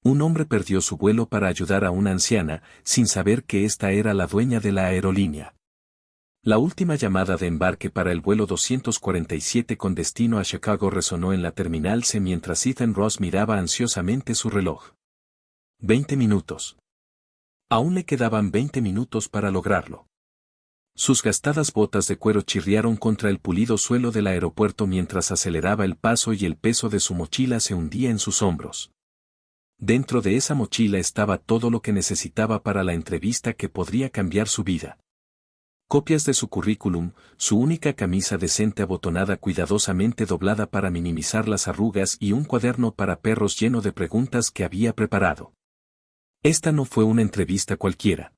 Un hombre perdió su vuelo para ayudar a una anciana, sin saber que ésta era la dueña de la aerolínea. La última llamada de embarque para el vuelo 247 con destino a Chicago resonó en la terminal C mientras Ethan Ross miraba ansiosamente su reloj. 20 minutos. Aún le quedaban 20 minutos para lograrlo. Sus gastadas botas de cuero chirriaron contra el pulido suelo del aeropuerto mientras aceleraba el paso y el peso de su mochila se hundía en sus hombros. Dentro de esa mochila estaba todo lo que necesitaba para la entrevista que podría cambiar su vida. Copias de su currículum, su única camisa decente abotonada cuidadosamente doblada para minimizar las arrugas y un cuaderno para perros lleno de preguntas que había preparado. Esta no fue una entrevista cualquiera.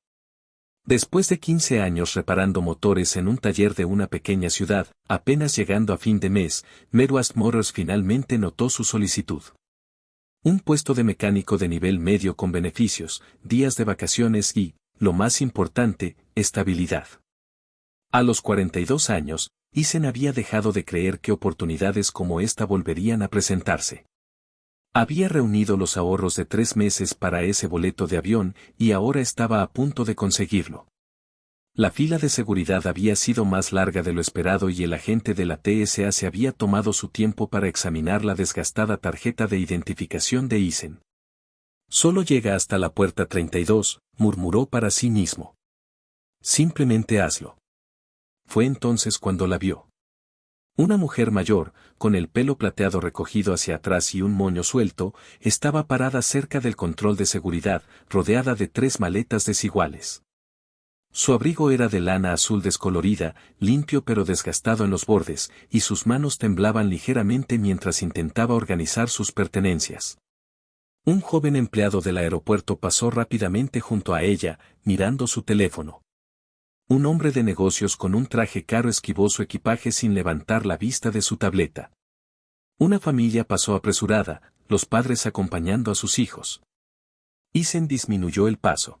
Después de 15 años reparando motores en un taller de una pequeña ciudad, apenas llegando a fin de mes, Midwest Motors finalmente notó su solicitud. Un puesto de mecánico de nivel medio con beneficios, días de vacaciones y, lo más importante, estabilidad. A los 42 años, Ethan había dejado de creer que oportunidades como esta volverían a presentarse. Había reunido los ahorros de 3 meses para ese boleto de avión y ahora estaba a punto de conseguirlo. La fila de seguridad había sido más larga de lo esperado y el agente de la TSA se había tomado su tiempo para examinar la desgastada tarjeta de identificación de Ethan. Solo llega hasta la puerta 32, murmuró para sí mismo. Simplemente hazlo. Fue entonces cuando la vio. Una mujer mayor, con el pelo plateado recogido hacia atrás y un moño suelto, estaba parada cerca del control de seguridad, rodeada de 3 maletas desiguales. Su abrigo era de lana azul descolorida, limpio pero desgastado en los bordes, y sus manos temblaban ligeramente mientras intentaba organizar sus pertenencias. Un joven empleado del aeropuerto pasó rápidamente junto a ella, mirando su teléfono. Un hombre de negocios con un traje caro esquivó su equipaje sin levantar la vista de su tableta. Una familia pasó apresurada, los padres acompañando a sus hijos. Ethan disminuyó el paso.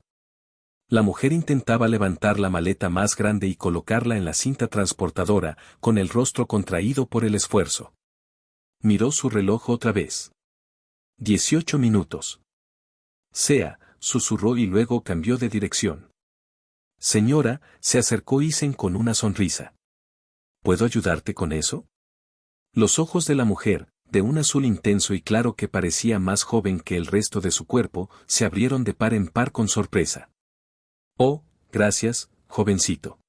La mujer intentaba levantar la maleta más grande y colocarla en la cinta transportadora, con el rostro contraído por el esfuerzo. Miró su reloj otra vez. 18 minutos. Susurró y luego cambió de dirección. Señora, se acercó Ethan con una sonrisa. ¿Puedo ayudarte con eso? Los ojos de la mujer, de un azul intenso y claro que parecía más joven que el resto de su cuerpo, se abrieron de par en par con sorpresa. Oh, gracias, jovencito.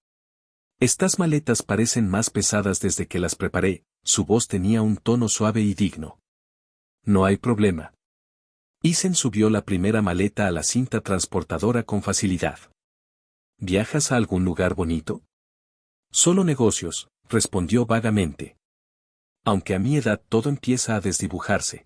Estas maletas parecen más pesadas desde que las preparé, su voz tenía un tono suave y digno. No hay problema. Ethan subió la primera maleta a la cinta transportadora con facilidad. ¿Viajas a algún lugar bonito? Solo negocios, respondió vagamente. Aunque a mi edad todo empieza a desdibujarse.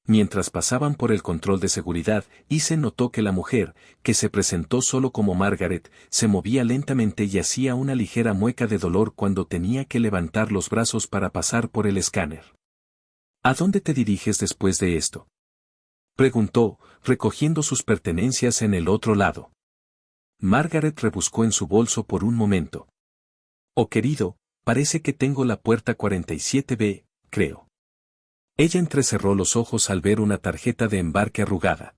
Mientras pasaban por el control de seguridad, Ethan notó que la mujer, que se presentó solo como Margaret, se movía lentamente y hacía una ligera mueca de dolor cuando tenía que levantar los brazos para pasar por el escáner. ¿A dónde te diriges después de esto?, preguntó, recogiendo sus pertenencias en el otro lado. Margaret rebuscó en su bolso por un momento. Oh querido, parece que tengo la puerta 47B, creo. Ella entrecerró los ojos al ver una tarjeta de embarque arrugada.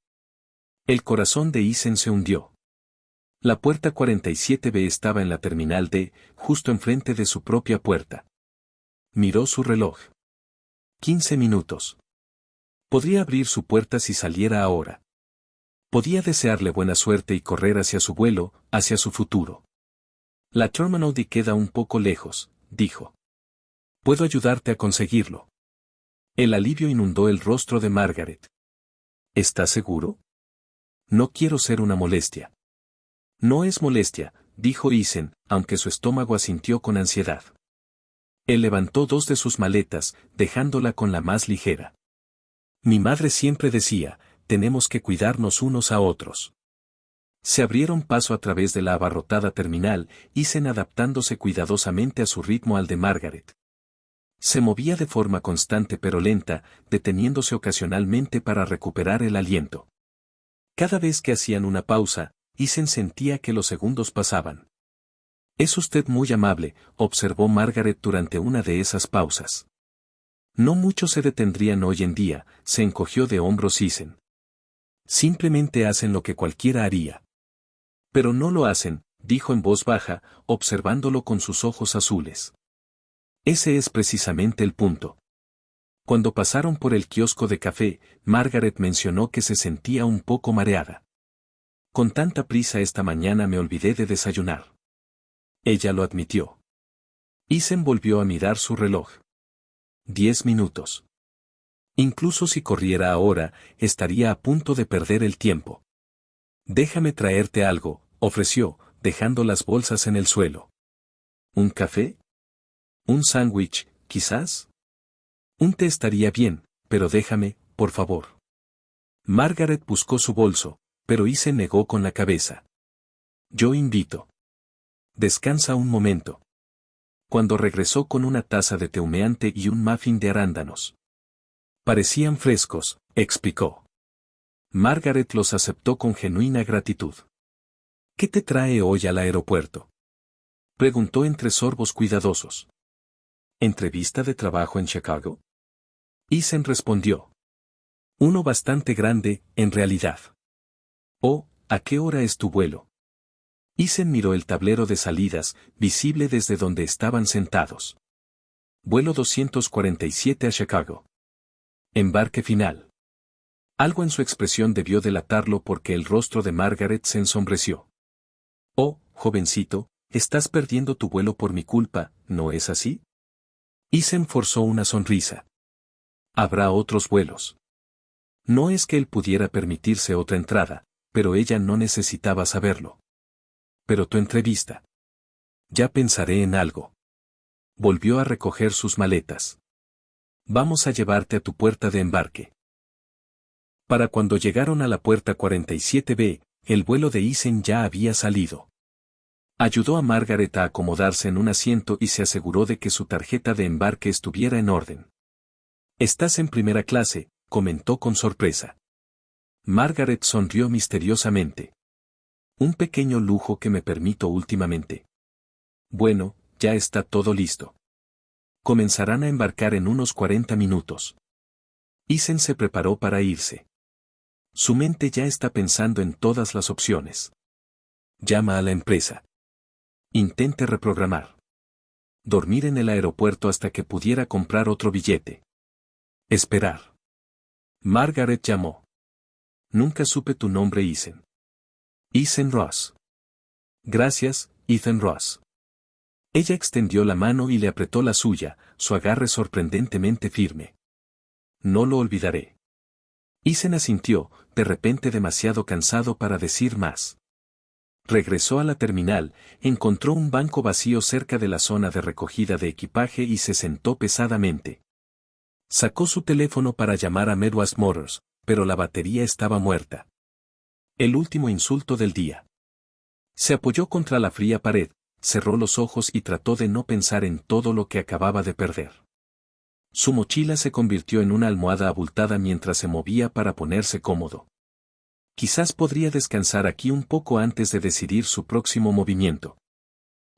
El corazón de Ethan se hundió. La puerta 47B estaba en la terminal D, justo enfrente de su propia puerta. Miró su reloj. 15 minutos. Podría abrir su puerta si saliera ahora. Podía desearle buena suerte y correr hacia su vuelo, hacia su futuro. La Terminal D queda un poco lejos, dijo. Puedo ayudarte a conseguirlo. El alivio inundó el rostro de Margaret. ¿Estás seguro? No quiero ser una molestia. No es molestia, dijo Ethan, aunque su estómago asintió con ansiedad. Él levantó 2 de sus maletas, dejándola con la más ligera. Mi madre siempre decía, tenemos que cuidarnos unos a otros. Se abrieron paso a través de la abarrotada terminal, Ethan adaptándose cuidadosamente a su ritmo al de Margaret. Se movía de forma constante pero lenta, deteniéndose ocasionalmente para recuperar el aliento. Cada vez que hacían una pausa, Ethan sentía que los segundos pasaban. Es usted muy amable, observó Margaret durante una de esas pausas. No muchos se detendrían hoy en día, se encogió de hombros Isen. Simplemente hacen lo que cualquiera haría. Pero no lo hacen, dijo en voz baja, observándolo con sus ojos azules. Ese es precisamente el punto. Cuando pasaron por el kiosco de café, Margaret mencionó que se sentía un poco mareada. Con tanta prisa esta mañana me olvidé de desayunar. Ella lo admitió. Isen volvió a mirar su reloj. 10 minutos. Incluso si corriera ahora, estaría a punto de perder el tiempo. Déjame traerte algo, ofreció, dejando las bolsas en el suelo. ¿Un café? ¿Un sándwich, quizás? Un té estaría bien, pero déjame, por favor. Margaret buscó su bolso, pero Isen negó con la cabeza. Yo invito. Descansa un momento. Cuando regresó con una taza de té humeante y un muffin de arándanos. Parecían frescos, explicó. Margaret los aceptó con genuina gratitud. ¿Qué te trae hoy al aeropuerto? Preguntó entre sorbos cuidadosos. ¿Entrevista de trabajo en Chicago? Isen respondió. Uno bastante grande, en realidad. Oh, ¿a qué hora es tu vuelo? Isen miró el tablero de salidas, visible desde donde estaban sentados. Vuelo 247 a Chicago. Embarque final. Algo en su expresión debió delatarlo porque el rostro de Margaret se ensombreció. Oh, jovencito, estás perdiendo tu vuelo por mi culpa, ¿no es así? Isen forzó una sonrisa. Habrá otros vuelos. No es que él pudiera permitirse otra entrada, pero ella no necesitaba saberlo. Pero tu entrevista. Ya pensaré en algo. Volvió a recoger sus maletas. Vamos a llevarte a tu puerta de embarque. Para cuando llegaron a la puerta 47B, el vuelo de Isen ya había salido. Ayudó a Margaret a acomodarse en un asiento y se aseguró de que su tarjeta de embarque estuviera en orden. Estás en primera clase, comentó con sorpresa. Margaret sonrió misteriosamente. Un pequeño lujo que me permito últimamente. Bueno, ya está todo listo. Comenzarán a embarcar en unos 40 minutos. Isen se preparó para irse. Su mente ya está pensando en todas las opciones. Llama a la empresa. Intente reprogramar. Dormir en el aeropuerto hasta que pudiera comprar otro billete. Esperar. Margaret llamó. Nunca supe tu nombre, Isen. Isen Ross. Gracias, Ethan Ross. Ella extendió la mano y le apretó la suya, su agarre sorprendentemente firme. No lo olvidaré. Isen asintió, de repente demasiado cansado para decir más. Regresó a la terminal, encontró un banco vacío cerca de la zona de recogida de equipaje y se sentó pesadamente. Sacó su teléfono para llamar a Midwest Motors, pero la batería estaba muerta. El último insulto del día. Se apoyó contra la fría pared, cerró los ojos y trató de no pensar en todo lo que acababa de perder. Su mochila se convirtió en una almohada abultada mientras se movía para ponerse cómodo. Quizás podría descansar aquí un poco antes de decidir su próximo movimiento.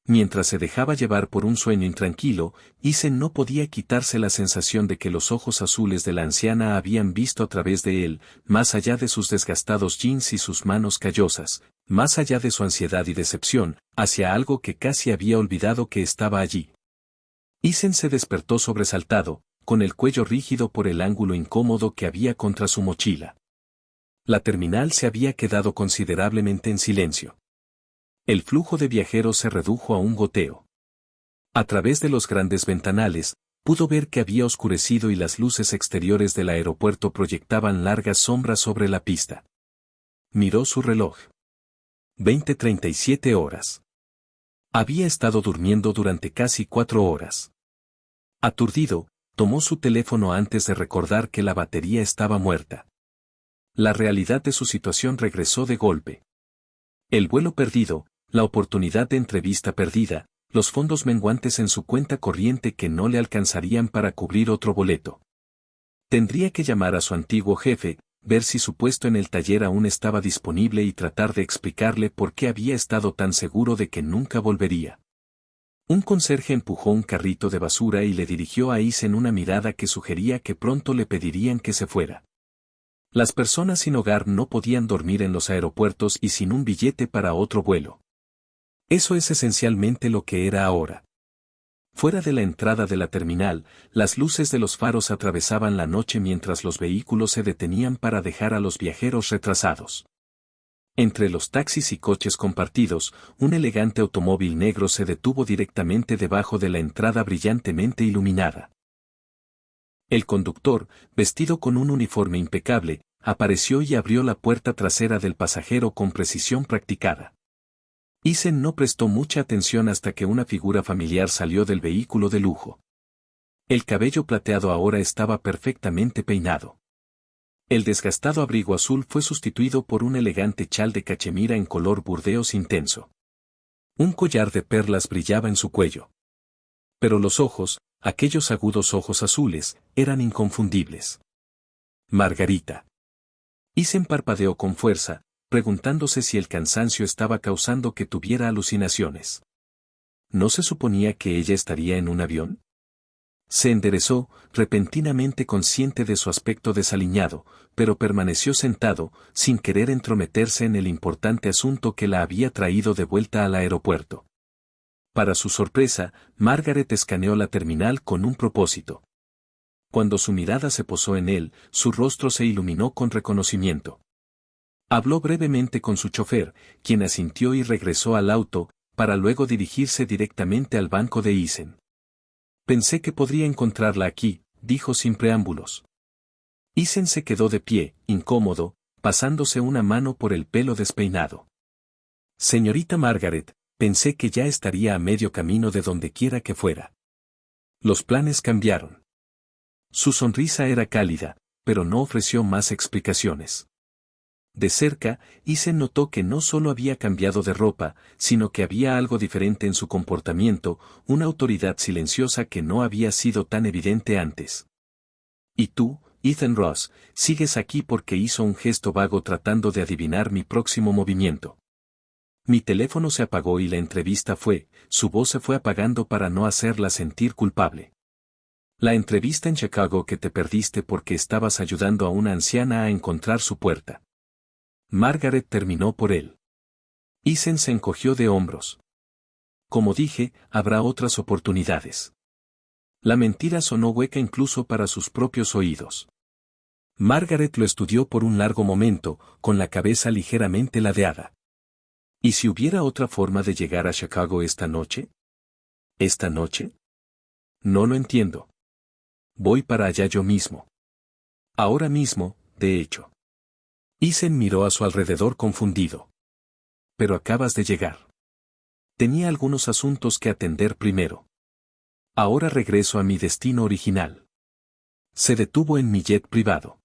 Mientras se dejaba llevar por un sueño intranquilo, Isen no podía quitarse la sensación de que los ojos azules de la anciana habían visto a través de él, más allá de sus desgastados jeans y sus manos callosas, más allá de su ansiedad y decepción, hacia algo que casi había olvidado que estaba allí. Isen se despertó sobresaltado, con el cuello rígido por el ángulo incómodo que había contra su mochila. La terminal se había quedado considerablemente en silencio. El flujo de viajeros se redujo a un goteo. A través de los grandes ventanales, pudo ver que había oscurecido y las luces exteriores del aeropuerto proyectaban largas sombras sobre la pista. Miró su reloj. 20:37 horas. Había estado durmiendo durante casi 4 horas. Aturdido, tomó su teléfono antes de recordar que la batería estaba muerta. La realidad de su situación regresó de golpe. El vuelo perdido, la oportunidad de entrevista perdida, los fondos menguantes en su cuenta corriente que no le alcanzarían para cubrir otro boleto. Tendría que llamar a su antiguo jefe, ver si su puesto en el taller aún estaba disponible y tratar de explicarle por qué había estado tan seguro de que nunca volvería. Un conserje empujó un carrito de basura y le dirigió a Isen una mirada que sugería que pronto le pedirían que se fuera. Las personas sin hogar no podían dormir en los aeropuertos y sin un billete para otro vuelo. Eso es esencialmente lo que era ahora. Fuera de la entrada de la terminal, las luces de los faros atravesaban la noche mientras los vehículos se detenían para dejar a los viajeros retrasados. Entre los taxis y coches compartidos, un elegante automóvil negro se detuvo directamente debajo de la entrada brillantemente iluminada. El conductor, vestido con un uniforme impecable, apareció y abrió la puerta trasera del pasajero con precisión practicada. Isen no prestó mucha atención hasta que una figura familiar salió del vehículo de lujo. El cabello plateado ahora estaba perfectamente peinado. El desgastado abrigo azul fue sustituido por un elegante chal de cachemira en color burdeos intenso. Un collar de perlas brillaba en su cuello. Pero los ojos, aquellos agudos ojos azules, eran inconfundibles. Margarita. Isen parpadeó con fuerza, preguntándose si el cansancio estaba causando que tuviera alucinaciones. ¿No se suponía que ella estaría en un avión? Se enderezó, repentinamente consciente de su aspecto desaliñado, pero permaneció sentado, sin querer entrometerse en el importante asunto que la había traído de vuelta al aeropuerto. Para su sorpresa, Margaret escaneó la terminal con un propósito. Cuando su mirada se posó en él, su rostro se iluminó con reconocimiento. Habló brevemente con su chofer, quien asintió y regresó al auto, para luego dirigirse directamente al banco de Isen. Pensé que podría encontrarla aquí, dijo sin preámbulos. Isen se quedó de pie, incómodo, pasándose una mano por el pelo despeinado. Señorita Margaret, pensé que ya estaría a medio camino de donde quiera que fuera. Los planes cambiaron. Su sonrisa era cálida, pero no ofreció más explicaciones. De cerca, Isen notó que no solo había cambiado de ropa, sino que había algo diferente en su comportamiento, una autoridad silenciosa que no había sido tan evidente antes. ¿Y tú, Ethan Ross, sigues aquí porque hizo un gesto vago tratando de adivinar mi próximo movimiento? Mi teléfono se apagó y la entrevista su voz se fue apagando para no hacerla sentir culpable. La entrevista en Chicago que te perdiste porque estabas ayudando a una anciana a encontrar su puerta. Margaret terminó por él. Isen se encogió de hombros. Como dije, habrá otras oportunidades. La mentira sonó hueca incluso para sus propios oídos. Margaret lo estudió por un largo momento, con la cabeza ligeramente ladeada. ¿Y si hubiera otra forma de llegar a Chicago esta noche? ¿Esta noche? No lo entiendo. Voy para allá yo mismo. Ahora mismo, de hecho. Isen miró a su alrededor confundido. Pero acabas de llegar. Tenía algunos asuntos que atender primero. Ahora regreso a mi destino original. Se detuvo en mi jet privado.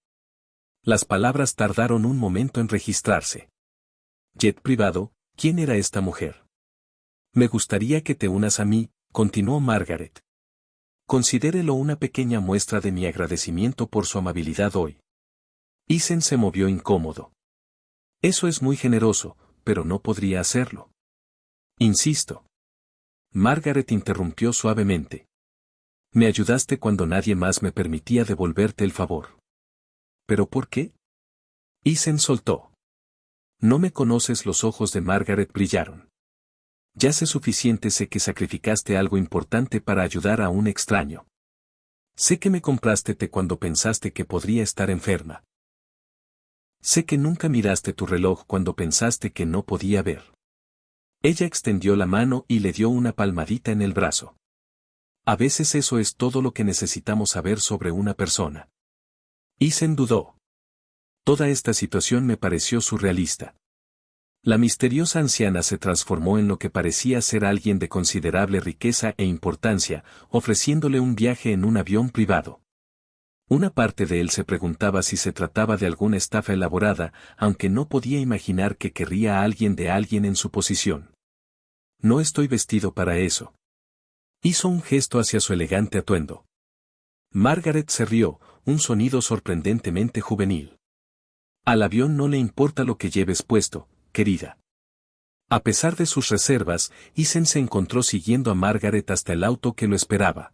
Las palabras tardaron un momento en registrarse. Jet privado, ¿quién era esta mujer? Me gustaría que te unas a mí, continuó Margaret. Considérelo una pequeña muestra de mi agradecimiento por su amabilidad hoy. Isen se movió incómodo. Eso es muy generoso, pero no podría hacerlo. Insisto. Margaret interrumpió suavemente. Me ayudaste cuando nadie más me permitía devolverte el favor. ¿Pero por qué? Isen soltó. No me conoces. Los ojos de Margaret brillaron. Ya sé que sacrificaste algo importante para ayudar a un extraño. Sé que me compraste té cuando pensaste que podría estar enferma. Sé que nunca miraste tu reloj cuando pensaste que no podía ver. Ella extendió la mano y le dio una palmadita en el brazo. A veces eso es todo lo que necesitamos saber sobre una persona. Isen dudó. Toda esta situación me pareció surrealista. La misteriosa anciana se transformó en lo que parecía ser alguien de considerable riqueza e importancia, ofreciéndole un viaje en un avión privado. Una parte de él se preguntaba si se trataba de alguna estafa elaborada, aunque no podía imaginar que querría a alguien de alguien en su posición. No estoy vestido para eso. Hizo un gesto hacia su elegante atuendo. Margaret se rió, un sonido sorprendentemente juvenil. Al avión no le importa lo que lleves puesto, querida. A pesar de sus reservas, Isen se encontró siguiendo a Margaret hasta el auto que lo esperaba.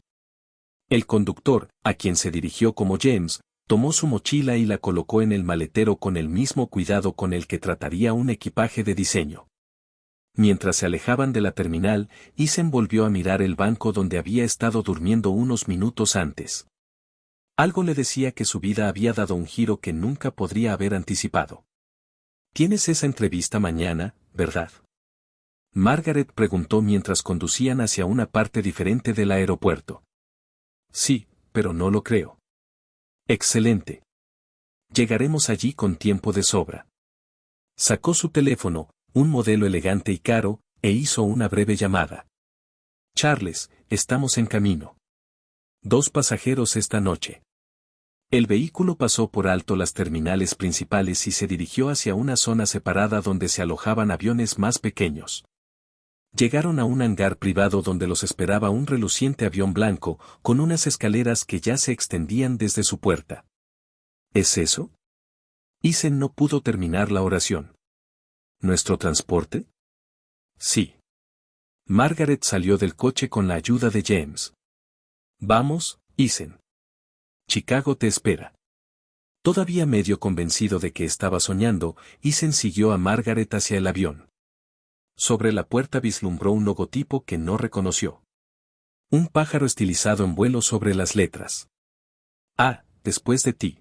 El conductor, a quien se dirigió como James, tomó su mochila y la colocó en el maletero con el mismo cuidado con el que trataría un equipaje de diseño. Mientras se alejaban de la terminal, Isen volvió a mirar el banco donde había estado durmiendo unos minutos antes. Algo le decía que su vida había dado un giro que nunca podría haber anticipado. «Tienes esa entrevista mañana, ¿verdad?», Margaret preguntó mientras conducían hacia una parte diferente del aeropuerto. «Sí, pero no lo creo». «Excelente. Llegaremos allí con tiempo de sobra». Sacó su teléfono, un modelo elegante y caro, e hizo una breve llamada. «Charles, estamos en camino. 2 pasajeros esta noche». El vehículo pasó por alto las terminales principales y se dirigió hacia una zona separada donde se alojaban aviones más pequeños. Llegaron a un hangar privado donde los esperaba un reluciente avión blanco, con unas escaleras que ya se extendían desde su puerta. ¿Es eso? Isen no pudo terminar la oración. ¿Nuestro transporte? Sí. Margaret salió del coche con la ayuda de James. Vamos, Isen. Chicago te espera. Todavía medio convencido de que estaba soñando, Isen siguió a Margaret hacia el avión. Sobre la puerta vislumbró un logotipo que no reconoció. Un pájaro estilizado en vuelo sobre las letras. «Ah, después de ti».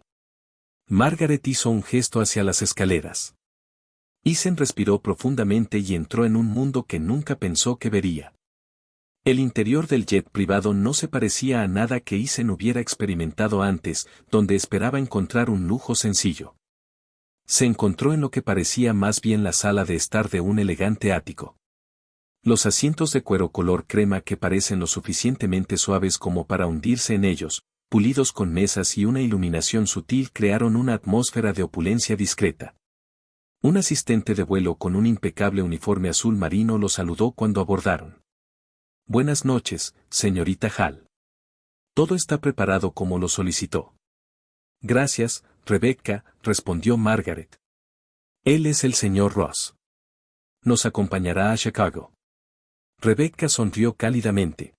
Margaret hizo un gesto hacia las escaleras. Isen respiró profundamente y entró en un mundo que nunca pensó que vería. El interior del jet privado no se parecía a nada que Isen hubiera experimentado antes, donde esperaba encontrar un lujo sencillo. Se encontró en lo que parecía más bien la sala de estar de un elegante ático. Los asientos de cuero color crema que parecen lo suficientemente suaves como para hundirse en ellos, pulidos con mesas y una iluminación sutil crearon una atmósfera de opulencia discreta. Un asistente de vuelo con un impecable uniforme azul marino lo saludó cuando abordaron. «Buenas noches, señorita Hall. Todo está preparado como lo solicitó». «Gracias, Rebecca», respondió Margaret. «Él es el señor Ross. Nos acompañará a Chicago». Rebecca sonrió cálidamente.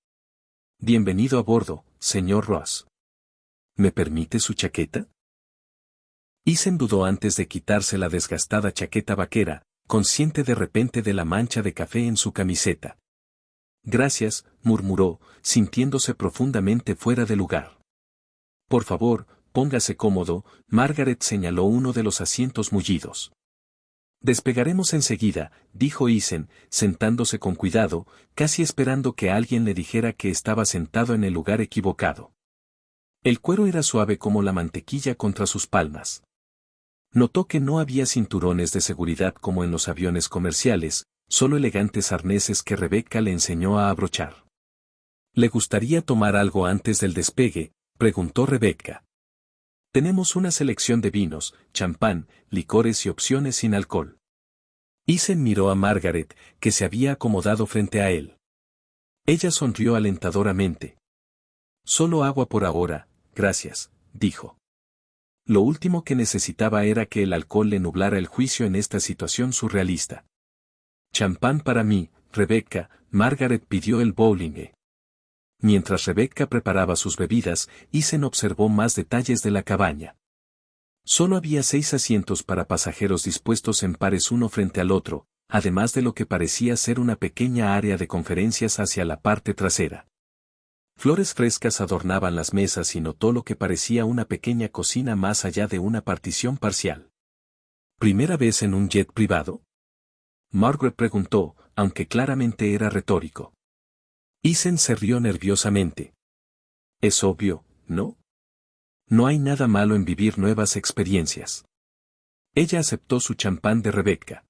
«Bienvenido a bordo, señor Ross. ¿Me permite su chaqueta?». Isen dudó antes de quitarse la desgastada chaqueta vaquera, consciente de repente de la mancha de café en su camiseta. «Gracias», murmuró, sintiéndose profundamente fuera de lugar. «Por favor, póngase cómodo», Margaret señaló uno de los asientos mullidos. «Despegaremos enseguida», dijo Isen, sentándose con cuidado, casi esperando que alguien le dijera que estaba sentado en el lugar equivocado. El cuero era suave como la mantequilla contra sus palmas. Notó que no había cinturones de seguridad como en los aviones comerciales, solo elegantes arneses que Rebecca le enseñó a abrochar. «¿Le gustaría tomar algo antes del despegue?», preguntó Rebecca. «Tenemos una selección de vinos, champán, licores y opciones sin alcohol». Isen miró a Margaret, que se había acomodado frente a él. Ella sonrió alentadoramente. «Solo agua por ahora, gracias», dijo. Lo último que necesitaba era que el alcohol le nublara el juicio en esta situación surrealista. «Champán para mí, Rebecca», Margaret pidió el bowling. Mientras Rebecca preparaba sus bebidas, Isen observó más detalles de la cabaña. Solo había 6 asientos para pasajeros dispuestos en pares uno frente al otro, además de lo que parecía ser una pequeña área de conferencias hacia la parte trasera. Flores frescas adornaban las mesas y notó lo que parecía una pequeña cocina más allá de una partición parcial. «¿Primera vez en un jet privado?», Margaret preguntó, aunque claramente era retórico. Isen se rió nerviosamente. «Es obvio, ¿no? No hay nada malo en vivir nuevas experiencias». Ella aceptó su champán de Rebecca.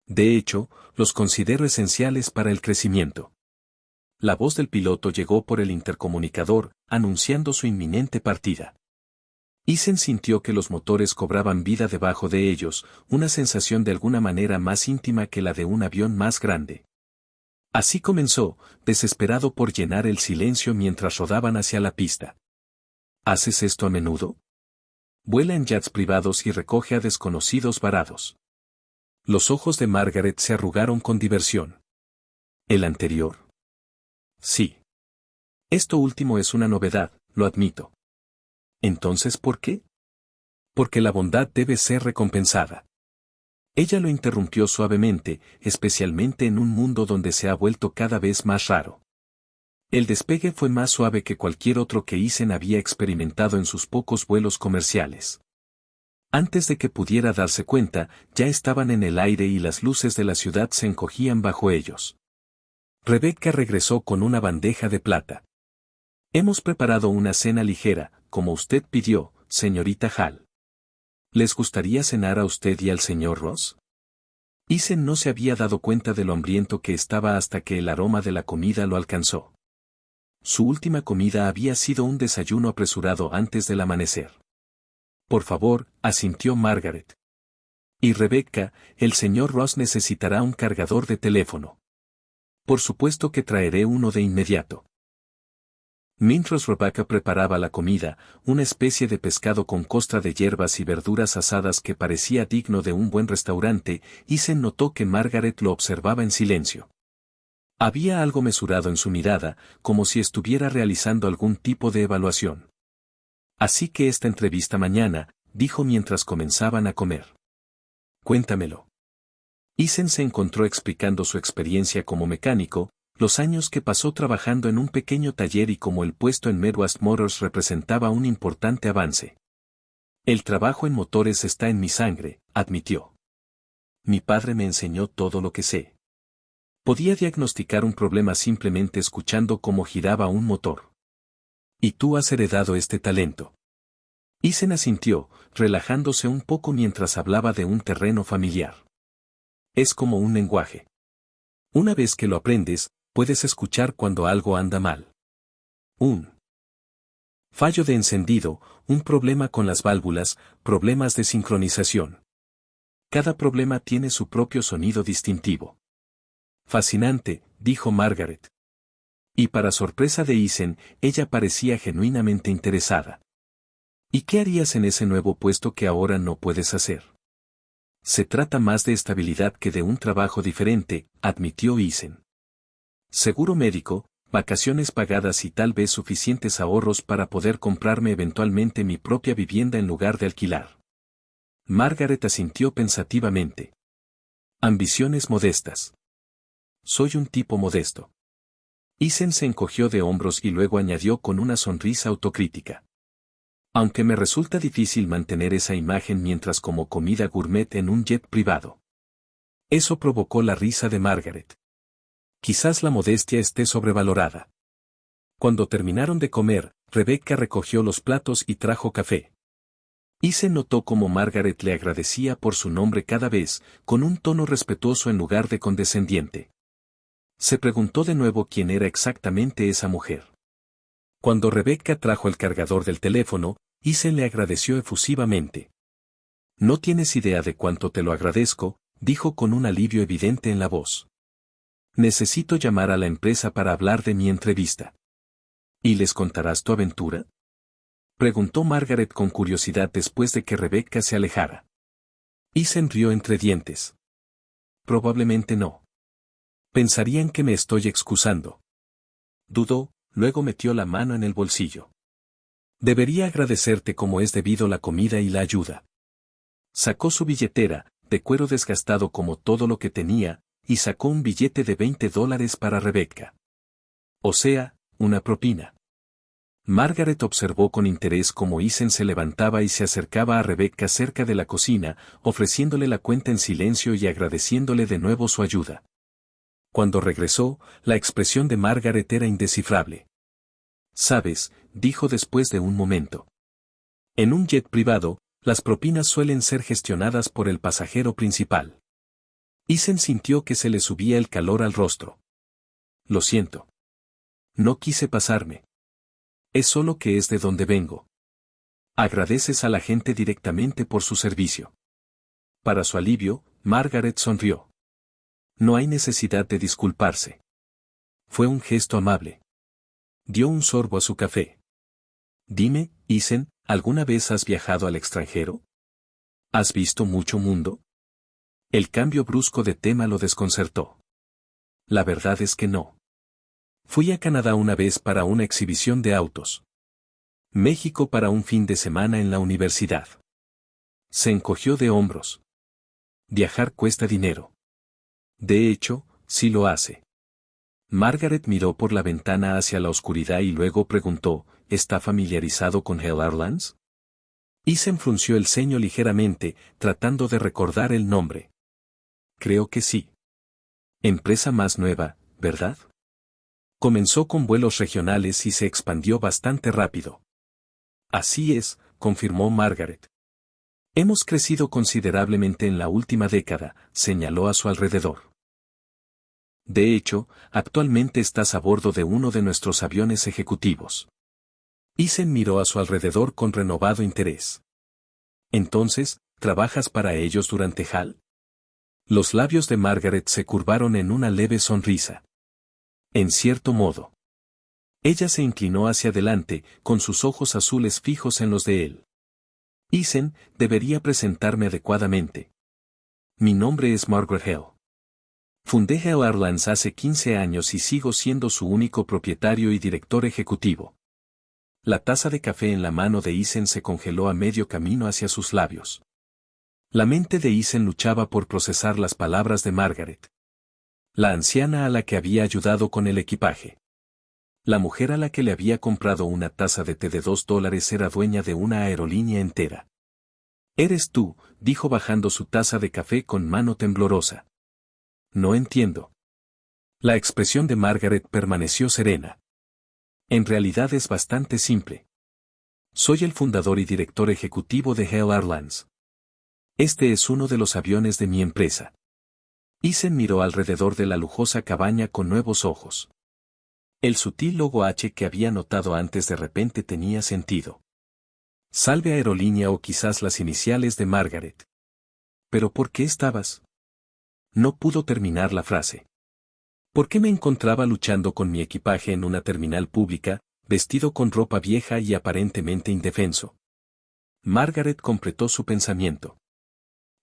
«De hecho, los considero esenciales para el crecimiento». La voz del piloto llegó por el intercomunicador, anunciando su inminente partida. Isen sintió que los motores cobraban vida debajo de ellos, una sensación de alguna manera más íntima que la de un avión más grande. Así comenzó, desesperado por llenar el silencio mientras rodaban hacia la pista. ¿Haces esto a menudo? Vuela en jets privados y recoge a desconocidos varados. Los ojos de Margaret se arrugaron con diversión. ¿El anterior? Sí. Esto último es una novedad, lo admito. ¿Entonces por qué? Porque la bondad debe ser recompensada. Ella lo interrumpió suavemente, especialmente en un mundo donde se ha vuelto cada vez más raro. El despegue fue más suave que cualquier otro que Isen había experimentado en sus pocos vuelos comerciales. Antes de que pudiera darse cuenta, ya estaban en el aire y las luces de la ciudad se encogían bajo ellos. Rebecca regresó con una bandeja de plata. Hemos preparado una cena ligera, como usted pidió, señorita Hall. ¿Les gustaría cenar a usted y al señor Ross? Isen no se había dado cuenta de lo hambriento que estaba hasta que el aroma de la comida lo alcanzó. Su última comida había sido un desayuno apresurado antes del amanecer. Por favor, asintió Margaret. Y Rebecca, el señor Ross necesitará un cargador de teléfono. Por supuesto que traeré uno de inmediato. Mientras Rebecca preparaba la comida, una especie de pescado con costra de hierbas y verduras asadas que parecía digno de un buen restaurante, Isen notó que Margaret lo observaba en silencio. Había algo mesurado en su mirada, como si estuviera realizando algún tipo de evaluación. Así que esta entrevista mañana, dijo mientras comenzaban a comer. Cuéntamelo. Isen se encontró explicando su experiencia como mecánico, los años que pasó trabajando en un pequeño taller y cómo el puesto en Midwest Motors representaba un importante avance. El trabajo en motores está en mi sangre, admitió. Mi padre me enseñó todo lo que sé. Podía diagnosticar un problema simplemente escuchando cómo giraba un motor. Y tú has heredado este talento. Isen asintió, relajándose un poco mientras hablaba de un terreno familiar. Es como un lenguaje. Una vez que lo aprendes, puedes escuchar cuando algo anda mal. Un fallo de encendido, un problema con las válvulas, problemas de sincronización. Cada problema tiene su propio sonido distintivo. Fascinante, dijo Margaret. Y para sorpresa de Isen, ella parecía genuinamente interesada. ¿Y qué harías en ese nuevo puesto que ahora no puedes hacer? Se trata más de estabilidad que de un trabajo diferente, admitió Isen. Seguro médico, vacaciones pagadas y tal vez suficientes ahorros para poder comprarme eventualmente mi propia vivienda en lugar de alquilar. Margaret asintió pensativamente. Ambiciones modestas. Soy un tipo modesto. Isen se encogió de hombros y luego añadió con una sonrisa autocrítica. Aunque me resulta difícil mantener esa imagen mientras como comida gourmet en un jet privado. Eso provocó la risa de Margaret. Quizás la modestia esté sobrevalorada. Cuando terminaron de comer, Rebecca recogió los platos y trajo café. Isen notó cómo Margaret le agradecía por su nombre cada vez, con un tono respetuoso en lugar de condescendiente. Se preguntó de nuevo quién era exactamente esa mujer. Cuando Rebecca trajo el cargador del teléfono, Isen le agradeció efusivamente. No tienes idea de cuánto te lo agradezco, dijo con un alivio evidente en la voz. Necesito llamar a la empresa para hablar de mi entrevista. ¿Y les contarás tu aventura? Preguntó Margaret con curiosidad después de que Rebecca se alejara. Isen rió entre dientes. Probablemente no. Pensarían que me estoy excusando. Dudó, luego metió la mano en el bolsillo. Debería agradecerte como es debido la comida y la ayuda. Sacó su billetera, de cuero desgastado como todo lo que tenía, y sacó un billete de $20 para Rebecca. O sea, una propina. Margaret observó con interés cómo Isen se levantaba y se acercaba a Rebecca cerca de la cocina, ofreciéndole la cuenta en silencio y agradeciéndole de nuevo su ayuda. Cuando regresó, la expresión de Margaret era indescifrable. Sabes, dijo después de un momento. En un jet privado, las propinas suelen ser gestionadas por el pasajero principal. Isen sintió que se le subía el calor al rostro. Lo siento. No quise pasarme. Es solo que es de donde vengo. Agradeces a la gente directamente por su servicio. Para su alivio, Margaret sonrió. No hay necesidad de disculparse. Fue un gesto amable. Dio un sorbo a su café. Dime, Isen, ¿alguna vez has viajado al extranjero? ¿Has visto mucho mundo? El cambio brusco de tema lo desconcertó. La verdad es que no. Fui a Canadá una vez para una exhibición de autos. México para un fin de semana en la universidad. Se encogió de hombros. Viajar cuesta dinero. De hecho, sí lo hace. Margaret miró por la ventana hacia la oscuridad y luego preguntó, ¿está familiarizado con Hell Airlines? Ethan frunció el ceño ligeramente, tratando de recordar el nombre. Creo que sí. Empresa más nueva, ¿verdad? Comenzó con vuelos regionales y se expandió bastante rápido. Así es, confirmó Margaret. Hemos crecido considerablemente en la última década, señaló a su alrededor. De hecho, actualmente estás a bordo de uno de nuestros aviones ejecutivos. Ethan miró a su alrededor con renovado interés. Entonces, ¿trabajas para ellos durante HAL? Los labios de Margaret se curvaron en una leve sonrisa. En cierto modo. Ella se inclinó hacia adelante, con sus ojos azules fijos en los de él. Ethan, debería presentarme adecuadamente. Mi nombre es Margaret Hale. Fundé Hale Airlines hace 15 años y sigo siendo su único propietario y director ejecutivo. La taza de café en la mano de Ethan se congeló a medio camino hacia sus labios. La mente de Ethan luchaba por procesar las palabras de Margaret. La anciana a la que había ayudado con el equipaje. La mujer a la que le había comprado una taza de té de $2 era dueña de una aerolínea entera. Eres tú, dijo bajando su taza de café con mano temblorosa. No entiendo. La expresión de Margaret permaneció serena. En realidad es bastante simple. Soy el fundador y director ejecutivo de Hale Airlines. Este es uno de los aviones de mi empresa. Ethan miró alrededor de la lujosa cabaña con nuevos ojos. El sutil logo H que había notado antes de repente tenía sentido. Salve Aerolínea o quizás las iniciales de Margaret. ¿Pero por qué estabas? No pudo terminar la frase. ¿Por qué me encontraba luchando con mi equipaje en una terminal pública, vestido con ropa vieja y aparentemente indefenso? Margaret completó su pensamiento.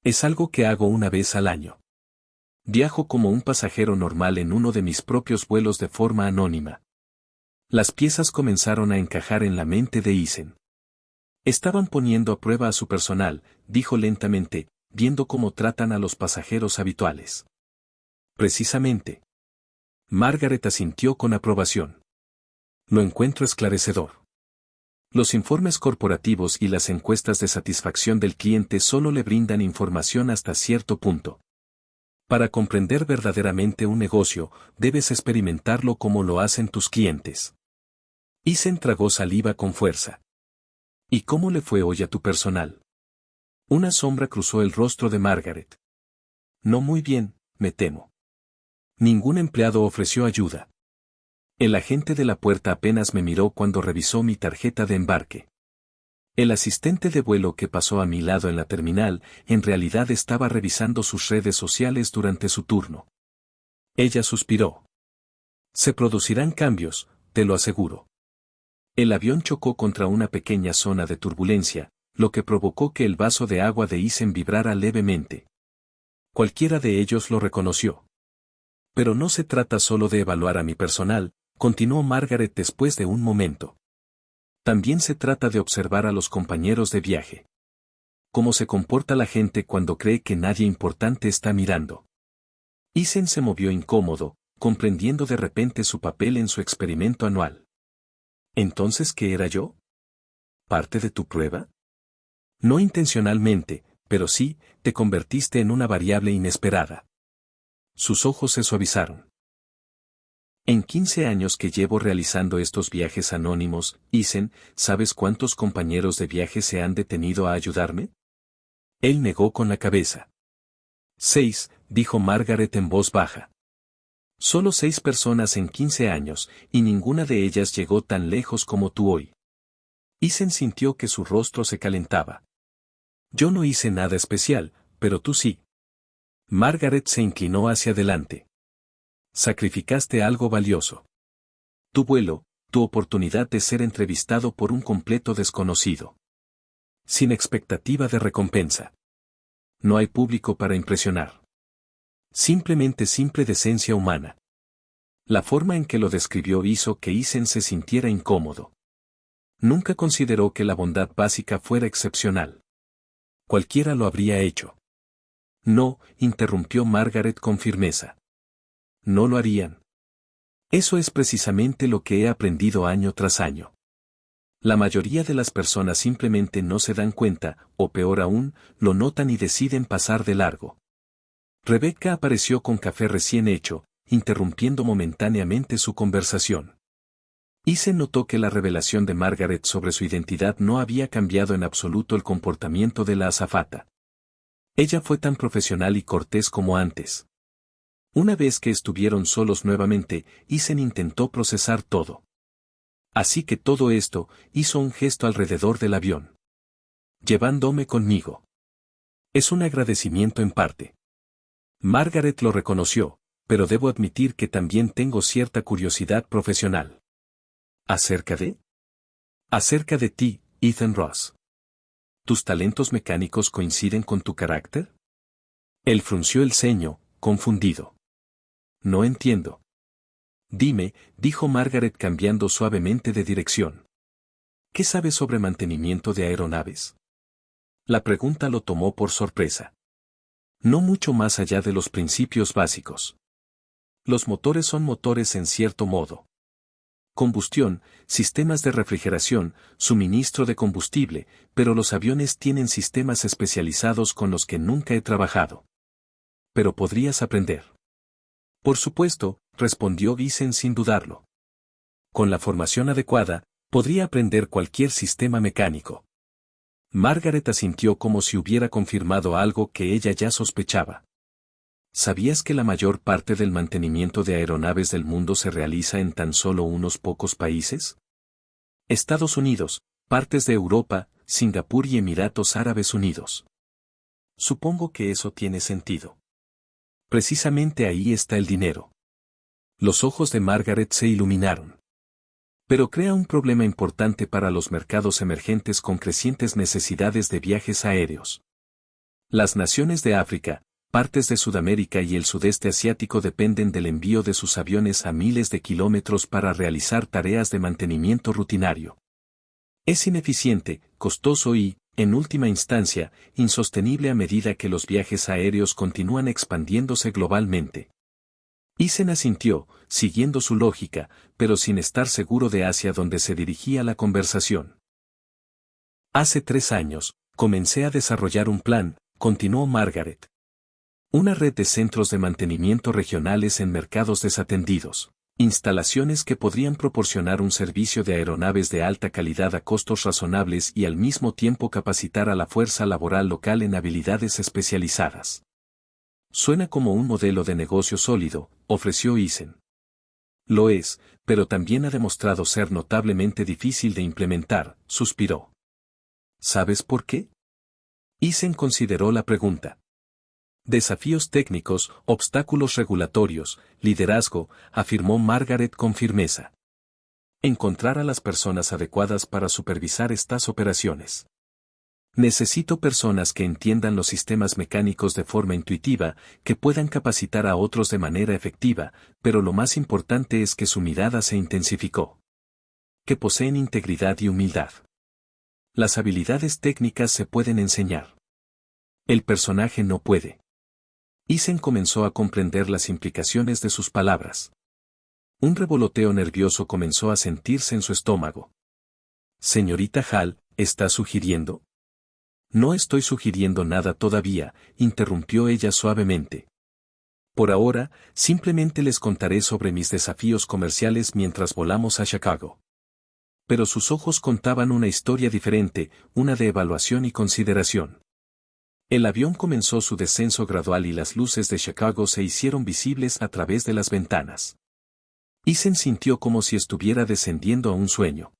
Es algo que hago una vez al año. Viajo como un pasajero normal en uno de mis propios vuelos de forma anónima. Las piezas comenzaron a encajar en la mente de Ethan. Estaban poniendo a prueba a su personal, dijo lentamente, viendo cómo tratan a los pasajeros habituales. Precisamente. Margaret asintió con aprobación. Lo encuentro esclarecedor. Los informes corporativos y las encuestas de satisfacción del cliente solo le brindan información hasta cierto punto. Para comprender verdaderamente un negocio, debes experimentarlo como lo hacen tus clientes. Ethan tragó saliva con fuerza. ¿Y cómo le fue hoy a tu personal? Una sombra cruzó el rostro de Margaret. No muy bien, me temo. Ningún empleado ofreció ayuda. El agente de la puerta apenas me miró cuando revisó mi tarjeta de embarque. El asistente de vuelo que pasó a mi lado en la terminal, en realidad estaba revisando sus redes sociales durante su turno. Ella suspiró. Se producirán cambios, te lo aseguro. El avión chocó contra una pequeña zona de turbulencia, lo que provocó que el vaso de agua de Ethan vibrara levemente. Cualquiera de ellos lo reconoció. Pero no se trata solo de evaluar a mi personal, continuó Margaret después de un momento. También se trata de observar a los compañeros de viaje. Cómo se comporta la gente cuando cree que nadie importante está mirando. Ethan se movió incómodo, comprendiendo de repente su papel en su experimento anual. ¿Entonces qué era yo? ¿Parte de tu prueba? No intencionalmente, pero sí, te convertiste en una variable inesperada. Sus ojos se suavizaron. En 15 años que llevo realizando estos viajes anónimos, Ethan, ¿sabes cuántos compañeros de viaje se han detenido a ayudarme? Él negó con la cabeza. 6, dijo Margaret en voz baja. Solo 6 personas en 15 años, y ninguna de ellas llegó tan lejos como tú hoy. Ethan sintió que su rostro se calentaba. Yo no hice nada especial, pero tú sí. Margaret se inclinó hacia adelante. Sacrificaste algo valioso. Tu vuelo, tu oportunidad de ser entrevistado por un completo desconocido. Sin expectativa de recompensa. No hay público para impresionar. Simplemente simple decencia humana. La forma en que lo describió hizo que Isen se sintiera incómodo. Nunca consideró que la bondad básica fuera excepcional. Cualquiera lo habría hecho. No, interrumpió Margaret con firmeza. No lo harían. Eso es precisamente lo que he aprendido año tras año. La mayoría de las personas simplemente no se dan cuenta, o peor aún, lo notan y deciden pasar de largo. Rebecca apareció con café recién hecho, interrumpiendo momentáneamente su conversación. Isen notó que la revelación de Margaret sobre su identidad no había cambiado en absoluto el comportamiento de la azafata. Ella fue tan profesional y cortés como antes. Una vez que estuvieron solos nuevamente, Isen intentó procesar todo. Así que todo esto, hizo un gesto alrededor del avión. Llevándome conmigo. Es un agradecimiento en parte. Margaret lo reconoció, pero debo admitir que también tengo cierta curiosidad profesional. ¿Acerca de? Acerca de ti, Ethan Ross. ¿Tus talentos mecánicos coinciden con tu carácter? Él frunció el ceño, confundido. No entiendo. Dime, dijo Margaret cambiando suavemente de dirección. ¿Qué sabes sobre mantenimiento de aeronaves? La pregunta lo tomó por sorpresa. No mucho más allá de los principios básicos. Los motores son motores en cierto modo. Combustión, sistemas de refrigeración, suministro de combustible, pero los aviones tienen sistemas especializados con los que nunca he trabajado. Pero podrías aprender. Por supuesto, respondió Isen sin dudarlo. Con la formación adecuada, podría aprender cualquier sistema mecánico. Margaret asintió como si hubiera confirmado algo que ella ya sospechaba. ¿Sabías que la mayor parte del mantenimiento de aeronaves del mundo se realiza en tan solo unos pocos países? Estados Unidos, partes de Europa, Singapur y Emiratos Árabes Unidos. Supongo que eso tiene sentido. Precisamente ahí está el dinero. Los ojos de Margaret se iluminaron. Pero crea un problema importante para los mercados emergentes con crecientes necesidades de viajes aéreos. Las naciones de África, partes de Sudamérica y el sudeste asiático dependen del envío de sus aviones a miles de kilómetros para realizar tareas de mantenimiento rutinario. Es ineficiente, costoso y, en última instancia, insostenible a medida que los viajes aéreos continúan expandiéndose globalmente. Isen asintió, siguiendo su lógica, pero sin estar seguro de hacia dónde se dirigía la conversación. Hace 3 años, comencé a desarrollar un plan, continuó Margaret. Una red de centros de mantenimiento regionales en mercados desatendidos. Instalaciones que podrían proporcionar un servicio de aeronaves de alta calidad a costos razonables y al mismo tiempo capacitar a la fuerza laboral local en habilidades especializadas. Suena como un modelo de negocio sólido, ofreció Isen. Lo es, pero también ha demostrado ser notablemente difícil de implementar, suspiró. ¿Sabes por qué? Isen consideró la pregunta. Desafíos técnicos, obstáculos regulatorios, liderazgo, afirmó Margaret con firmeza. Encontrar a las personas adecuadas para supervisar estas operaciones. Necesito personas que entiendan los sistemas mecánicos de forma intuitiva, que puedan capacitar a otros de manera efectiva, pero lo más importante es que su mirada se intensificó. Que poseen integridad y humildad. Las habilidades técnicas se pueden enseñar. El personaje no puede. Isen comenzó a comprender las implicaciones de sus palabras. Un revoloteo nervioso comenzó a sentirse en su estómago. Señorita Hall, ¿está sugiriendo? No estoy sugiriendo nada todavía, interrumpió ella suavemente. Por ahora, simplemente les contaré sobre mis desafíos comerciales mientras volamos a Chicago. Pero sus ojos contaban una historia diferente, una de evaluación y consideración. El avión comenzó su descenso gradual y las luces de Chicago se hicieron visibles a través de las ventanas. Isen sintió como si estuviera descendiendo a un sueño.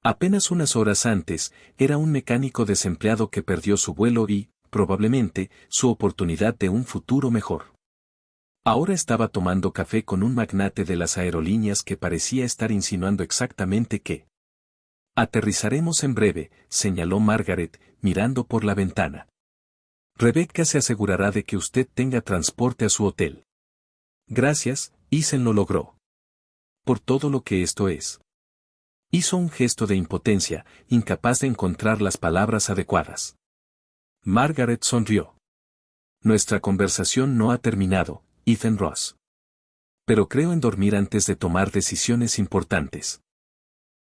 Apenas unas horas antes, era un mecánico desempleado que perdió su vuelo y, probablemente, su oportunidad de un futuro mejor. Ahora estaba tomando café con un magnate de las aerolíneas que parecía estar insinuando exactamente que. Aterrizaremos en breve, señaló Margaret, mirando por la ventana. Rebecca se asegurará de que usted tenga transporte a su hotel. Gracias, Isen lo logró. Por todo lo que esto es. Hizo un gesto de impotencia, incapaz de encontrar las palabras adecuadas. Margaret sonrió. Nuestra conversación no ha terminado, Ethan Ross. Pero creo en dormir antes de tomar decisiones importantes.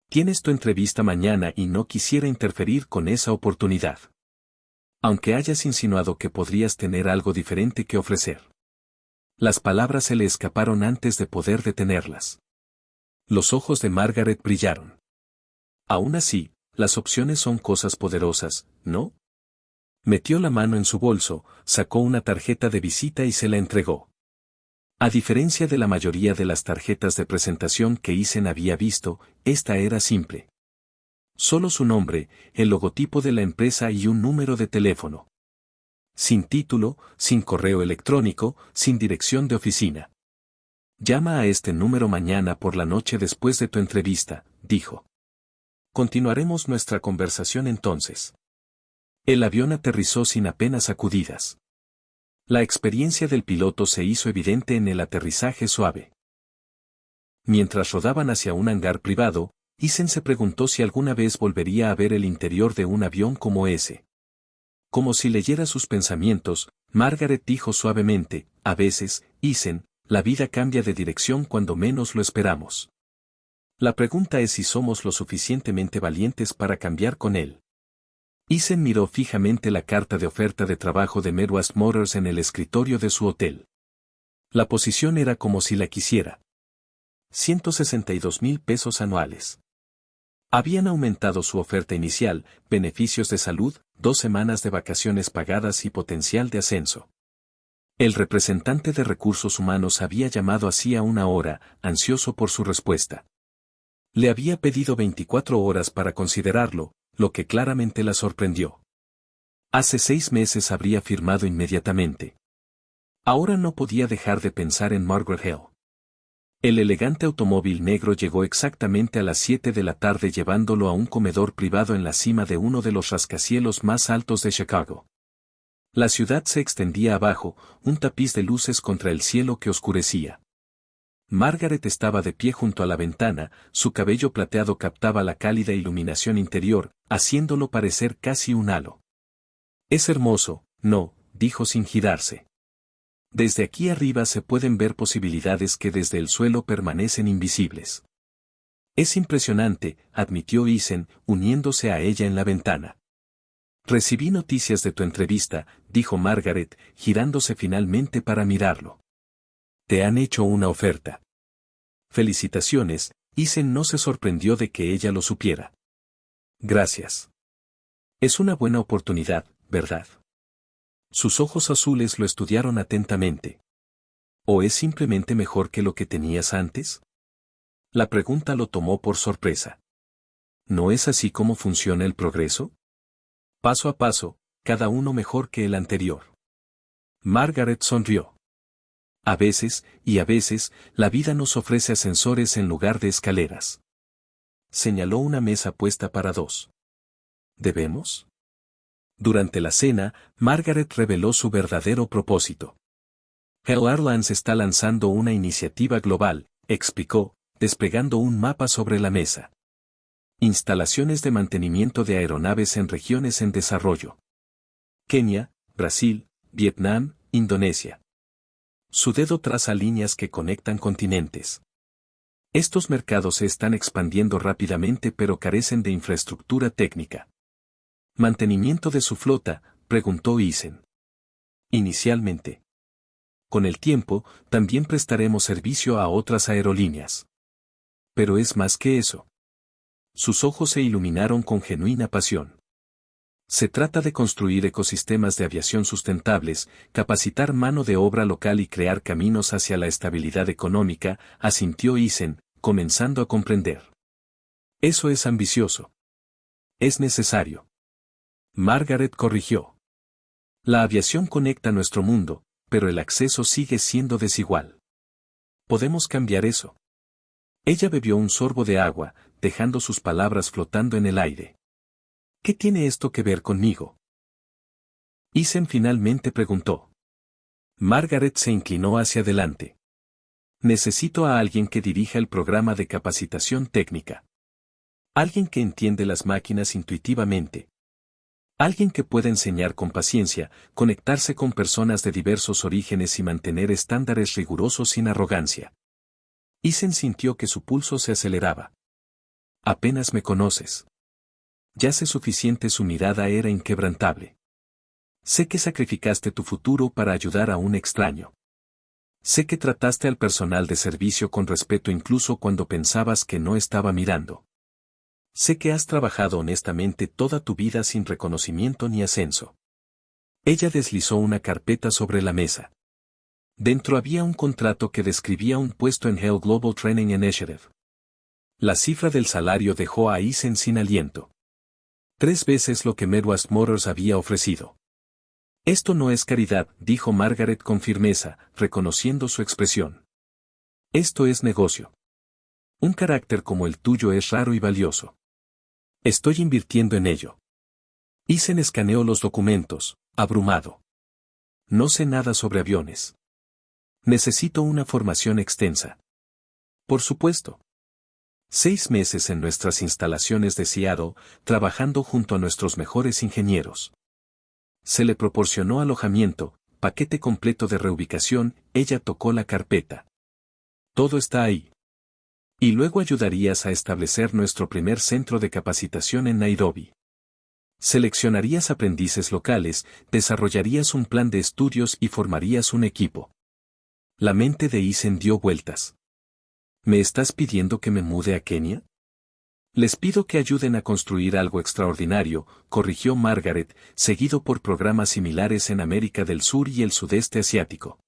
Tienes tu entrevista mañana y no quisiera interferir con esa oportunidad. Aunque hayas insinuado que podrías tener algo diferente que ofrecer. Las palabras se le escaparon antes de poder detenerlas. Los ojos de Margaret brillaron. Aún así, las opciones son cosas poderosas, ¿no? Metió la mano en su bolso, sacó una tarjeta de visita y se la entregó. A diferencia de la mayoría de las tarjetas de presentación que Isen había visto, esta era simple. Solo su nombre, el logotipo de la empresa y un número de teléfono. Sin título, sin correo electrónico, sin dirección de oficina. Llama a este número mañana por la noche después de tu entrevista, dijo. Continuaremos nuestra conversación entonces. El avión aterrizó sin apenas sacudidas. La experiencia del piloto se hizo evidente en el aterrizaje suave. Mientras rodaban hacia un hangar privado, Isen se preguntó si alguna vez volvería a ver el interior de un avión como ese. Como si leyera sus pensamientos, Margaret dijo suavemente, a veces, Isen, la vida cambia de dirección cuando menos lo esperamos. La pregunta es si somos lo suficientemente valientes para cambiar con él. Isen miró fijamente la carta de oferta de trabajo de Midwest Motors en el escritorio de su hotel. La posición era como si la quisiera. 162,000 pesos anuales. Habían aumentado su oferta inicial, beneficios de salud, 2 semanas de vacaciones pagadas y potencial de ascenso. El representante de recursos humanos había llamado hacía una hora, ansioso por su respuesta. Le había pedido 24 horas para considerarlo, lo que claramente la sorprendió. Hace 6 meses habría firmado inmediatamente. Ahora no podía dejar de pensar en Margaret Hill. El elegante automóvil negro llegó exactamente a las 7 de la tarde llevándolo a un comedor privado en la cima de uno de los rascacielos más altos de Chicago. La ciudad se extendía abajo, un tapiz de luces contra el cielo que oscurecía. Margaret estaba de pie junto a la ventana, su cabello plateado captaba la cálida iluminación interior, haciéndolo parecer casi un halo. Es hermoso, ¿no?, dijo sin girarse. Desde aquí arriba se pueden ver posibilidades que desde el suelo permanecen invisibles. Es impresionante, admitió Isen, uniéndose a ella en la ventana. Recibí noticias de tu entrevista, dijo Margaret, girándose finalmente para mirarlo. Te han hecho una oferta. Felicitaciones, Isen no se sorprendió de que ella lo supiera. Gracias. Es una buena oportunidad, ¿verdad? Sus ojos azules lo estudiaron atentamente. ¿O es simplemente mejor que lo que tenías antes? La pregunta lo tomó por sorpresa. ¿No es así como funciona el progreso? Paso a paso, cada uno mejor que el anterior. Margaret sonrió. A veces, y a veces, la vida nos ofrece ascensores en lugar de escaleras. Señaló una mesa puesta para 2. ¿Debemos? Durante la cena, Margaret reveló su verdadero propósito. Hill Airlines está lanzando una iniciativa global, explicó, desplegando un mapa sobre la mesa. Instalaciones de mantenimiento de aeronaves en regiones en desarrollo. Kenia, Brasil, Vietnam, Indonesia. Su dedo traza líneas que conectan continentes. Estos mercados se están expandiendo rápidamente pero carecen de infraestructura técnica. ¿Mantenimiento de su flota?, preguntó Isen. Inicialmente. Con el tiempo, también prestaremos servicio a otras aerolíneas. Pero es más que eso. Sus ojos se iluminaron con genuina pasión. Se trata de construir ecosistemas de aviación sustentables, capacitar mano de obra local y crear caminos hacia la estabilidad económica, asintió Isen, comenzando a comprender. Eso es ambicioso. Es necesario. Margaret corrigió. La aviación conecta nuestro mundo, pero el acceso sigue siendo desigual. Podemos cambiar eso. Ella bebió un sorbo de agua, dejando sus palabras flotando en el aire. ¿Qué tiene esto que ver conmigo? Ethan finalmente preguntó. Margaret se inclinó hacia adelante. Necesito a alguien que dirija el programa de capacitación técnica. Alguien que entiende las máquinas intuitivamente. Alguien que pueda enseñar con paciencia, conectarse con personas de diversos orígenes y mantener estándares rigurosos sin arrogancia. Ethan sintió que su pulso se aceleraba. Apenas me conoces. Ya sé suficiente. Su mirada era inquebrantable. Sé que sacrificaste tu futuro para ayudar a un extraño. Sé que trataste al personal de servicio con respeto incluso cuando pensabas que no estaba mirando. Sé que has trabajado honestamente toda tu vida sin reconocimiento ni ascenso. Ella deslizó una carpeta sobre la mesa. Dentro había un contrato que describía un puesto en Hell Global Training Initiative. La cifra del salario dejó a Ethan sin aliento. 3 veces lo que Midwest Motors había ofrecido. Esto no es caridad, dijo Margaret con firmeza, reconociendo su expresión. Esto es negocio. Un carácter como el tuyo es raro y valioso. Estoy invirtiendo en ello. Ethan escaneó los documentos, abrumado. No sé nada sobre aviones. Necesito una formación extensa. Por supuesto. 6 meses en nuestras instalaciones de Seattle, trabajando junto a nuestros mejores ingenieros. Se le proporcionó alojamiento, paquete completo de reubicación. Ella tocó la carpeta. Todo está ahí. Y luego ayudarías a establecer nuestro primer centro de capacitación en Nairobi. Seleccionarías aprendices locales, desarrollarías un plan de estudios y formarías un equipo. La mente de Ethan dio vueltas. ¿Me estás pidiendo que me mude a Kenia? Les pido que ayuden a construir algo extraordinario, corrigió Margaret, seguido por programas similares en América del Sur y el sudeste asiático.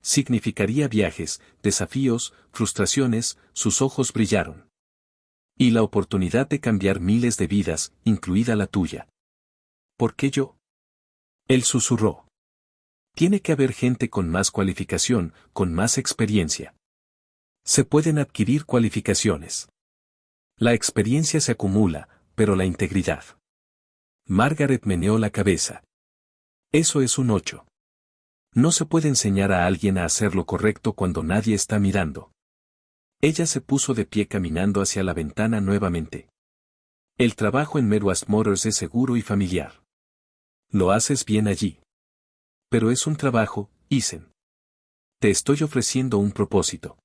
Significaría viajes, desafíos, frustraciones. Sus ojos brillaron. Y la oportunidad de cambiar miles de vidas, incluida la tuya. ¿Por qué yo? Él susurró. Tiene que haber gente con más cualificación, con más experiencia. Se pueden adquirir cualificaciones. La experiencia se acumula, pero la integridad. Margaret meneó la cabeza. Eso es un 8. No se puede enseñar a alguien a hacer lo correcto cuando nadie está mirando. Ella se puso de pie caminando hacia la ventana nuevamente. El trabajo en Midwest Motors es seguro y familiar. Lo haces bien allí. Pero es un trabajo, Ethan. Te estoy ofreciendo un propósito.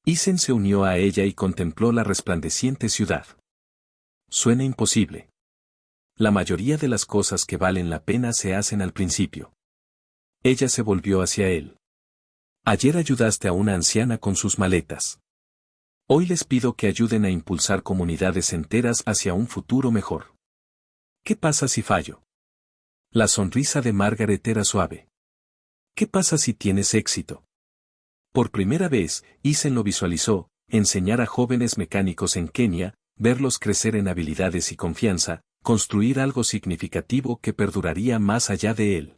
Ethan se unió a ella y contempló la resplandeciente ciudad. Suena imposible. La mayoría de las cosas que valen la pena se hacen al principio. Ella se volvió hacia él. Ayer ayudaste a una anciana con sus maletas. Hoy les pido que ayuden a impulsar comunidades enteras hacia un futuro mejor. ¿Qué pasa si fallo? La sonrisa de Margaret era suave. ¿Qué pasa si tienes éxito? Por primera vez, Ethan lo visualizó, enseñar a jóvenes mecánicos en Kenia, verlos crecer en habilidades y confianza, construir algo significativo que perduraría más allá de él.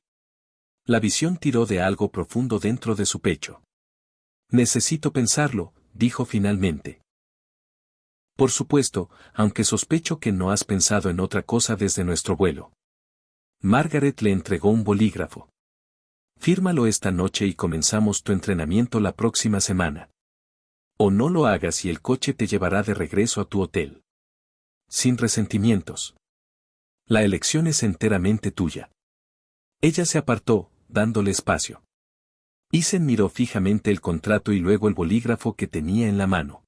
La visión tiró de algo profundo dentro de su pecho. Necesito pensarlo, dijo finalmente. Por supuesto, aunque sospecho que no has pensado en otra cosa desde nuestro vuelo. Margaret le entregó un bolígrafo. Fírmalo esta noche y comenzamos tu entrenamiento la próxima semana. O no lo hagas y el coche te llevará de regreso a tu hotel. Sin resentimientos. La elección es enteramente tuya. Ella se apartó, dándole espacio. Ethan miró fijamente el contrato y luego el bolígrafo que tenía en la mano.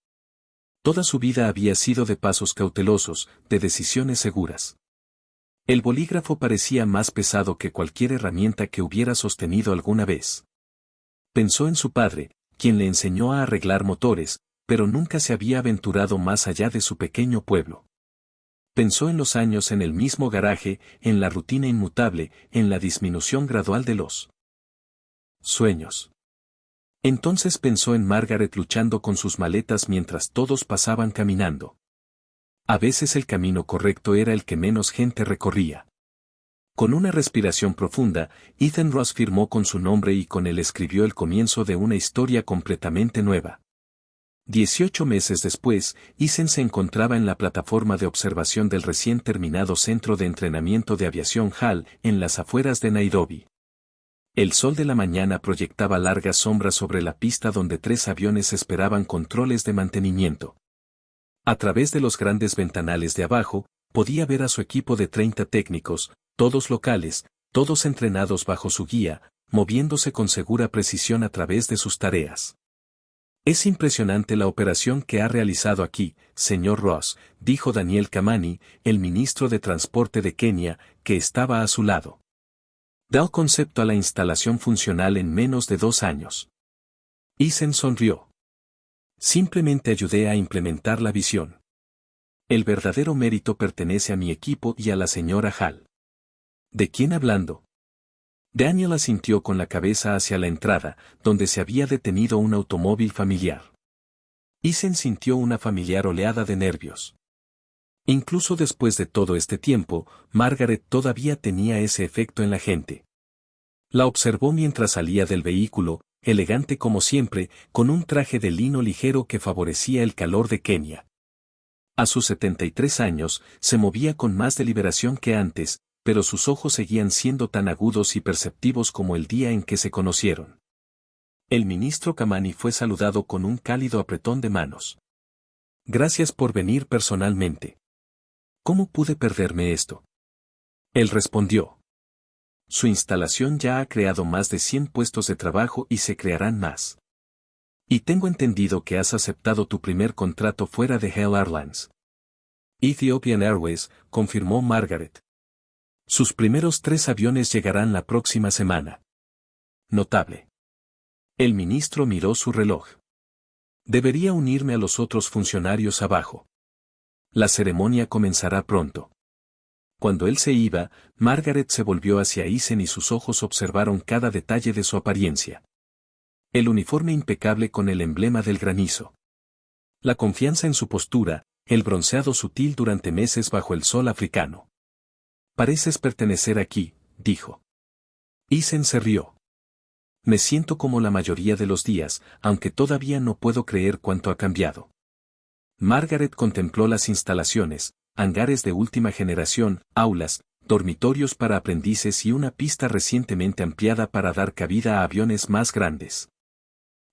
Toda su vida había sido de pasos cautelosos, de decisiones seguras. El bolígrafo parecía más pesado que cualquier herramienta que hubiera sostenido alguna vez. Pensó en su padre, quien le enseñó a arreglar motores, pero nunca se había aventurado más allá de su pequeño pueblo. Pensó en los años en el mismo garaje, en la rutina inmutable, en la disminución gradual de los sueños. Entonces pensó en Margaret luchando con sus maletas mientras todos pasaban caminando. A veces el camino correcto era el que menos gente recorría. Con una respiración profunda, Ethan Ross firmó con su nombre y con él escribió el comienzo de una historia completamente nueva. 18 meses después, Isen se encontraba en la plataforma de observación del recién terminado Centro de Entrenamiento de Aviación HAL, en las afueras de Nairobi. El sol de la mañana proyectaba largas sombras sobre la pista donde 3 aviones esperaban controles de mantenimiento. A través de los grandes ventanales de abajo, podía ver a su equipo de 30 técnicos, todos locales, todos entrenados bajo su guía, moviéndose con segura precisión a través de sus tareas. Es impresionante la operación que ha realizado aquí, señor Ross, dijo Daniel Kamani, el ministro de Transporte de Kenia, que estaba a su lado. Da el concepto a la instalación funcional en menos de 2 años. Isen sonrió. Simplemente ayudé a implementar la visión. El verdadero mérito pertenece a mi equipo y a la señora Hall. ¿De quién hablando? Daniel asintió con la cabeza hacia la entrada, donde se había detenido un automóvil familiar. Isen sintió una familiar oleada de nervios. Incluso después de todo este tiempo, Margaret todavía tenía ese efecto en la gente. La observó mientras salía del vehículo, elegante como siempre, con un traje de lino ligero que favorecía el calor de Kenia. A sus 73 años, se movía con más deliberación que antes, pero sus ojos seguían siendo tan agudos y perceptivos como el día en que se conocieron. El ministro Kamani fue saludado con un cálido apretón de manos. Gracias por venir personalmente. ¿Cómo pude perderme esto? Él respondió. Su instalación ya ha creado más de 100 puestos de trabajo y se crearán más. Y tengo entendido que has aceptado tu primer contrato fuera de HAL Airlines. Ethiopian Airways, confirmó Margaret. Sus primeros 3 aviones llegarán la próxima semana. Notable. El ministro miró su reloj. Debería unirme a los otros funcionarios abajo. La ceremonia comenzará pronto. Cuando él se iba, Margaret se volvió hacia Isen y sus ojos observaron cada detalle de su apariencia. El uniforme impecable con el emblema del granizo. La confianza en su postura, el bronceado sutil durante meses bajo el sol africano. Pareces pertenecer aquí, dijo. Isen se rió. Me siento como la mayoría de los días, aunque todavía no puedo creer cuánto ha cambiado. Margaret contempló las instalaciones, hangares de última generación, aulas, dormitorios para aprendices y una pista recientemente ampliada para dar cabida a aviones más grandes.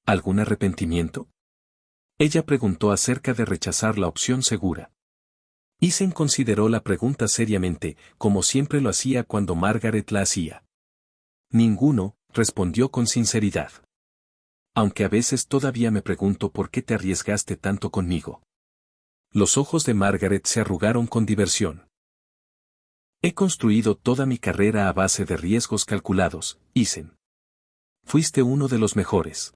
¿Algún arrepentimiento? Ella preguntó acerca de rechazar la opción segura. Isen consideró la pregunta seriamente, como siempre lo hacía cuando Margaret la hacía. Ninguno, respondió con sinceridad. Aunque a veces todavía me pregunto por qué te arriesgaste tanto conmigo. Los ojos de Margaret se arrugaron con diversión. He construido toda mi carrera a base de riesgos calculados, Isen. Fuiste uno de los mejores.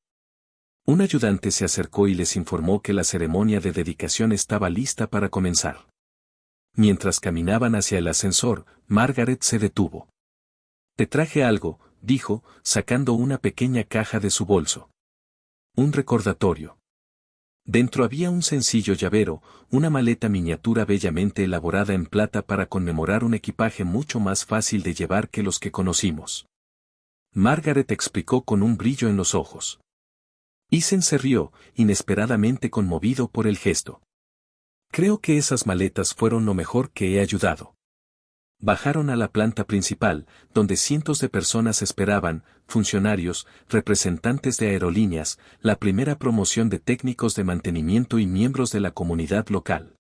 Un ayudante se acercó y les informó que la ceremonia de dedicación estaba lista para comenzar. Mientras caminaban hacia el ascensor, Margaret se detuvo. Te traje algo, dijo, sacando una pequeña caja de su bolso. Un recordatorio. Dentro había un sencillo llavero, una maleta miniatura bellamente elaborada en plata para conmemorar un equipaje mucho más fácil de llevar que los que conocimos. Margaret explicó con un brillo en los ojos. Isen se rió, inesperadamente conmovido por el gesto. Creo que esas maletas fueron lo mejor que he ayudado. Bajaron a la planta principal, donde cientos de personas esperaban, funcionarios, representantes de aerolíneas, la primera promoción de técnicos de mantenimiento y miembros de la comunidad local.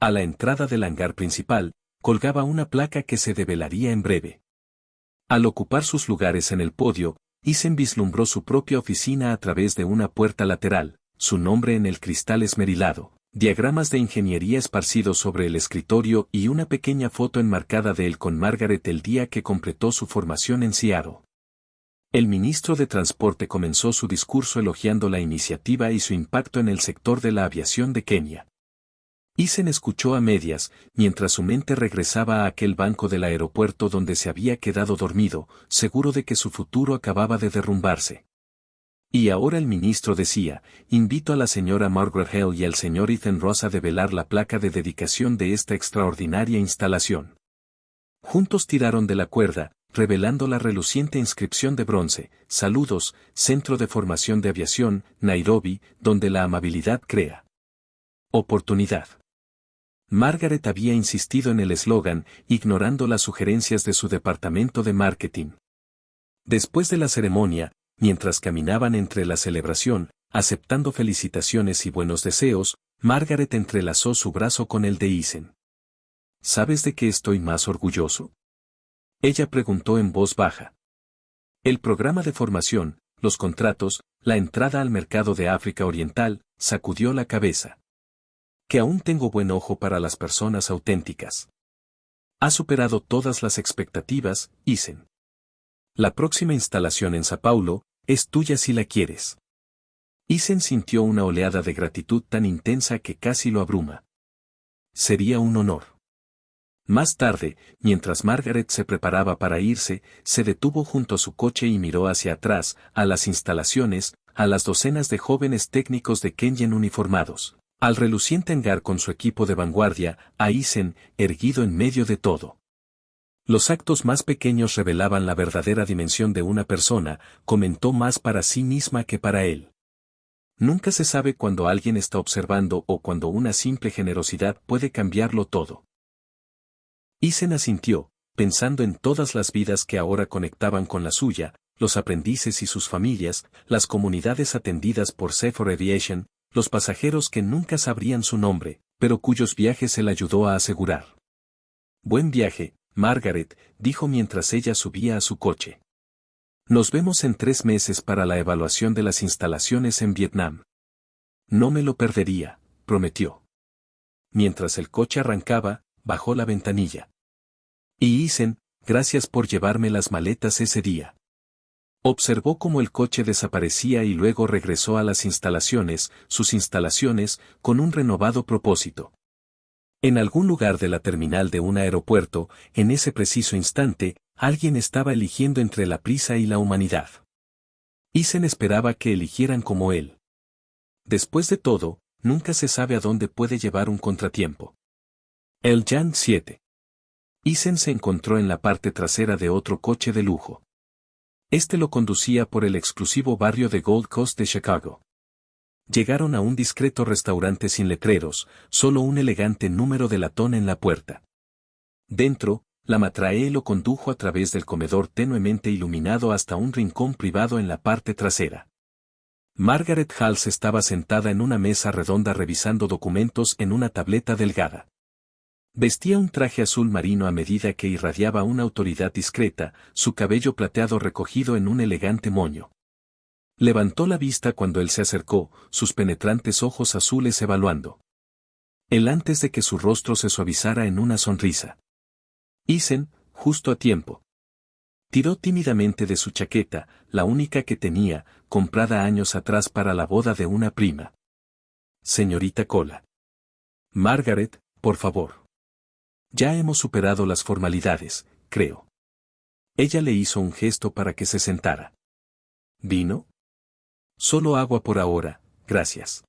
A la entrada del hangar principal, colgaba una placa que se develaría en breve. Al ocupar sus lugares en el podio, Isen vislumbró su propia oficina a través de una puerta lateral, su nombre en el cristal esmerilado, diagramas de ingeniería esparcidos sobre el escritorio y una pequeña foto enmarcada de él con Margaret el día que completó su formación en Seattle. El ministro de Transporte comenzó su discurso elogiando la iniciativa y su impacto en el sector de la aviación de Kenia. Isen escuchó a medias, mientras su mente regresaba a aquel banco del aeropuerto donde se había quedado dormido, seguro de que su futuro acababa de derrumbarse. Y ahora el ministro decía, invito a la señora Margaret Hale y al señor Ethan Ross a develar la placa de dedicación de esta extraordinaria instalación. Juntos tiraron de la cuerda, revelando la reluciente inscripción de bronce: "Saludos, Centro de Formación de Aviación, Nairobi, donde la amabilidad crea oportunidad". Margaret había insistido en el eslogan, ignorando las sugerencias de su departamento de marketing. Después de la ceremonia, mientras caminaban entre la celebración, aceptando felicitaciones y buenos deseos, Margaret entrelazó su brazo con el de Eason. ¿Sabes de qué estoy más orgulloso?, ella preguntó en voz baja. El programa de formación, los contratos, la entrada al mercado de África Oriental, sacudió la cabeza. Que aún tengo buen ojo para las personas auténticas. Ha superado todas las expectativas, Eason. La próxima instalación en Sao Paulo es tuya si la quieres. Eason sintió una oleada de gratitud tan intensa que casi lo abruma. Sería un honor. Más tarde, mientras Margaret se preparaba para irse, se detuvo junto a su coche y miró hacia atrás, a las instalaciones, a las docenas de jóvenes técnicos de Kenyan uniformados, al reluciente hangar con su equipo de vanguardia, a Eason, erguido en medio de todo. Los actos más pequeños revelaban la verdadera dimensión de una persona, comentó, más para sí misma que para él. Nunca se sabe cuándo alguien está observando o cuando una simple generosidad puede cambiarlo todo. Eason asintió, pensando en todas las vidas que ahora conectaban con la suya, los aprendices y sus familias, las comunidades atendidas por Sephora Aviation, los pasajeros que nunca sabrían su nombre, pero cuyos viajes él ayudó a asegurar. Buen viaje, Margaret, dijo mientras ella subía a su coche. Nos vemos en 3 meses para la evaluación de las instalaciones en Vietnam. No me lo perdería, prometió. Mientras el coche arrancaba, bajó la ventanilla. Y Eason, gracias por llevarme las maletas ese día. Observó cómo el coche desaparecía y luego regresó a las instalaciones, sus instalaciones, con un renovado propósito. En algún lugar de la terminal de un aeropuerto, en ese preciso instante, alguien estaba eligiendo entre la prisa y la humanidad. Eason esperaba que eligieran como él. Después de todo, nunca se sabe a dónde puede llevar un contratiempo. El Jan 7. Eason se encontró en la parte trasera de otro coche de lujo. Este lo conducía por el exclusivo barrio de Gold Coast de Chicago. Llegaron a un discreto restaurante sin letreros, solo un elegante número de latón en la puerta. Dentro, la matrae lo condujo a través del comedor tenuemente iluminado hasta un rincón privado en la parte trasera. Margaret Hals estaba sentada en una mesa redonda revisando documentos en una tableta delgada. Vestía un traje azul marino a medida que irradiaba una autoridad discreta, su cabello plateado recogido en un elegante moño. Levantó la vista cuando él se acercó, sus penetrantes ojos azules evaluando él antes de que su rostro se suavizara en una sonrisa. Eason, justo a tiempo. Tiró tímidamente de su chaqueta, la única que tenía, comprada años atrás para la boda de una prima. Señorita Cola. Margaret, por favor. Ya hemos superado las formalidades, creo. Ella le hizo un gesto para que se sentara. ¿Vino? Solo agua por ahora, gracias.